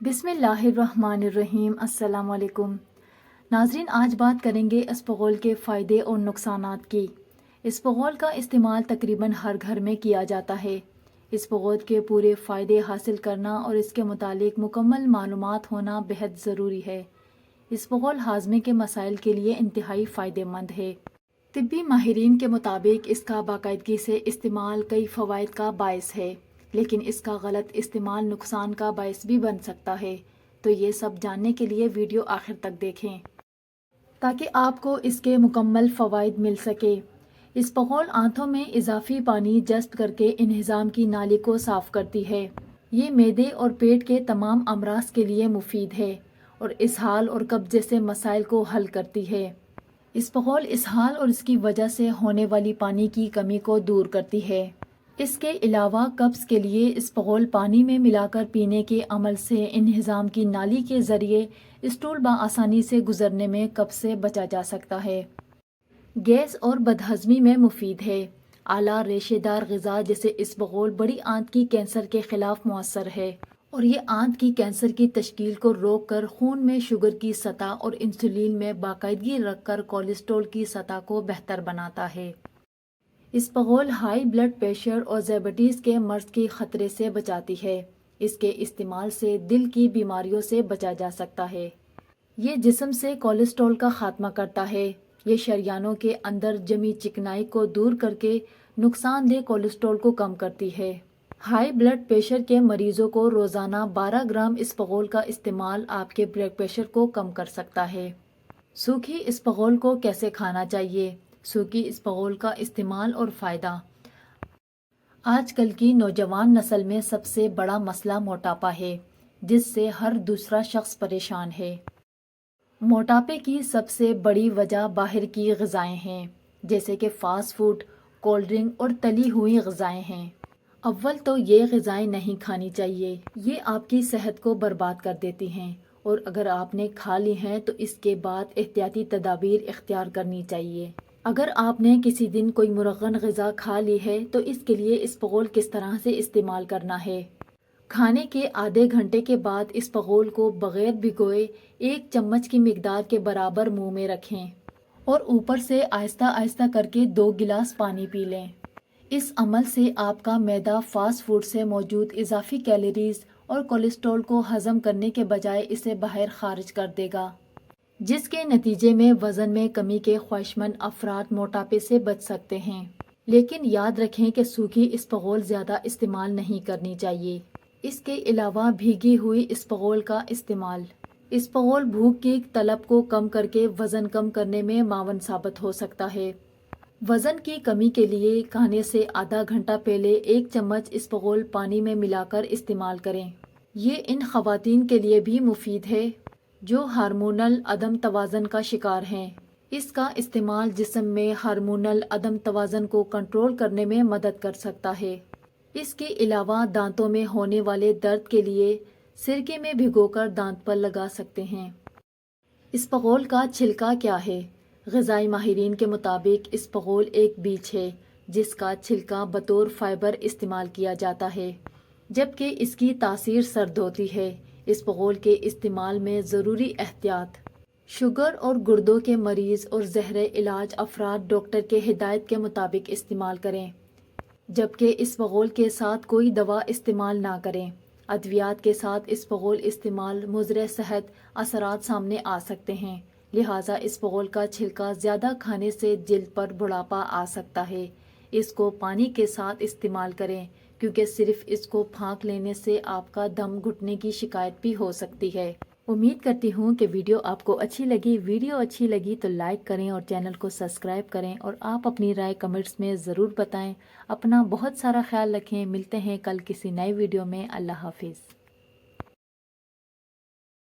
بسم اللہ الرحمن الرحیم۔ السلام علیکم ناظرین، آج بات کریں گے اسپغول کے فائدے اور نقصانات کی۔ اسپغول کا استعمال تقریباً ہر گھر میں کیا جاتا ہے۔ اسپغول کے پورے فائدے حاصل کرنا اور اس کے متعلق مکمل معلومات ہونا بہت ضروری ہے۔ اسپغول ہاضمے کے مسائل کے لیے انتہائی فائدہ مند ہے۔ طبی ماہرین کے مطابق اس کا باقاعدگی سے استعمال کئی فوائد کا باعث ہے، لیکن اس کا غلط استعمال نقصان کا باعث بھی بن سکتا ہے۔ تو یہ سب جاننے کے لیے ویڈیو آخر تک دیکھیں تاکہ آپ کو اس کے مکمل فوائد مل سکے۔ اسپغول آنتوں میں اضافی پانی جذب کر کے انہضام کی نالی کو صاف کرتی ہے۔ یہ معدے اور پیٹ کے تمام امراض کے لیے مفید ہے اور اسہال اور قبضے سے مسائل کو حل کرتی ہے۔ اسپغول اسہال اور اس کی وجہ سے ہونے والی پانی کی کمی کو دور کرتی ہے۔ اس کے علاوہ قبض کے لیے اسپغول پانی میں ملا کر پینے کے عمل سے انہضام کی نالی کے ذریعے اسٹول بآسانی سے گزرنے میں قبض سے بچا جا سکتا ہے۔ گیس اور بدہضمی میں مفید ہے۔ اعلیٰ ریشے دار غذا جیسے اسپغول بڑی آنت کی کینسر کے خلاف مؤثر ہے اور یہ آنت کی کینسر کی تشکیل کو روک کر خون میں شوگر کی سطح اور انسولین میں باقاعدگی رکھ کر کولیسٹرول کی سطح کو بہتر بناتا ہے۔ اسپغول ہائی بلڈ پریشر اور ذیابیطس کے مرض کے خطرے سے بچاتی ہے۔ اس کے استعمال سے دل کی بیماریوں سے بچا جا سکتا ہے۔ یہ جسم سے کولیسٹرول کا خاتمہ کرتا ہے۔ یہ شریانوں کے اندر جمی چکنائی کو دور کر کے نقصان دہ کولیسٹرول کو کم کرتی ہے۔ ہائی بلڈ پریشر کے مریضوں کو روزانہ 12 گرام اسپغول کا استعمال آپ کے بلڈ پریشر کو کم کر سکتا ہے۔ سوکھی اسپغول کو کیسے کھانا چاہیے؟ سوکھی اسپغول کا استعمال اور فائدہ۔ آج کل کی نوجوان نسل میں سب سے بڑا مسئلہ موٹاپا ہے، جس سے ہر دوسرا شخص پریشان ہے۔ موٹاپے کی سب سے بڑی وجہ باہر کی غذائیں ہیں، جیسے کہ فاسٹ فوڈ، کولڈ ڈرنک اور تلی ہوئی غذائیں ہیں۔ اول تو یہ غذائیں نہیں کھانی چاہیے، یہ آپ کی صحت کو برباد کر دیتی ہیں، اور اگر آپ نے کھا لی ہیں تو اس کے بعد احتیاطی تدابیر اختیار کرنی چاہیے۔ اگر آپ نے کسی دن کوئی مرغن غذا کھا لی ہے تو اس کے لیے اسپغول کس طرح سے استعمال کرنا ہے۔ کھانے کے آدھے گھنٹے کے بعد اسپغول کو بغیر بھگوئے 1 چمچ کی مقدار کے برابر منہ میں رکھیں اور اوپر سے آہستہ آہستہ کر کے 2 گلاس پانی پی لیں۔ اس عمل سے آپ کا معدہ فاسٹ فوڈ سے موجود اضافی کیلوریز اور کولیسٹرول کو ہضم کرنے کے بجائے اسے باہر خارج کر دے گا، جس کے نتیجے میں وزن میں کمی کے خواہشمند افراد موٹاپے سے بچ سکتے ہیں۔ لیکن یاد رکھیں کہ سوکھی اسپغول زیادہ استعمال نہیں کرنی چاہیے۔ اس کے علاوہ بھیگی ہوئی اسپغول کا استعمال۔ اسپغول بھوک کی طلب کو کم کر کے وزن کم کرنے میں معاون ثابت ہو سکتا ہے۔ وزن کی کمی کے لیے کھانے سے آدھا گھنٹہ پہلے 1 چمچ اسپغول پانی میں ملا کر استعمال کریں۔ یہ ان خواتین کے لیے بھی مفید ہے جو ہارمونل عدم توازن کا شکار ہیں۔ اس کا استعمال جسم میں ہارمونل عدم توازن کو کنٹرول کرنے میں مدد کر سکتا ہے۔ اس کے علاوہ دانتوں میں ہونے والے درد کے لیے سرکے میں بھگو کر دانت پر لگا سکتے ہیں۔ اسپغول کا چھلکا کیا ہے؟ غذائی ماہرین کے مطابق اسپغول ایک بیج ہے جس کا چھلکا بطور فائبر استعمال کیا جاتا ہے، جبکہ اس کی تاثیر سرد ہوتی ہے۔ اسپغول کے استعمال میں ضروری احتیاط۔ شوگر اور گردوں کے مریض اور زہر علاج افراد ڈاکٹر کے ہدایت کے مطابق استعمال کریں، جبکہ اسپغول کے ساتھ کوئی دوا استعمال نہ کریں۔ ادویات کے ساتھ اسپغول استعمال مضر صحت اثرات سامنے آ سکتے ہیں، لہٰذا اسپغول کا چھلکا زیادہ کھانے سے جلد پر بڑھاپا آ سکتا ہے۔ اس کو پانی کے ساتھ استعمال کریں، کیونکہ صرف اس کو پھانک لینے سے آپ کا دم گھٹنے کی شکایت بھی ہو سکتی ہے۔ امید کرتی ہوں کہ ویڈیو آپ کو اچھی لگی۔ ویڈیو اچھی لگی تو لائک کریں اور چینل کو سبسکرائب کریں، اور آپ اپنی رائے کمنٹس میں ضرور بتائیں۔ اپنا بہت سارا خیال رکھیں۔ ملتے ہیں کل کسی نئے ویڈیو میں۔ اللہ حافظ۔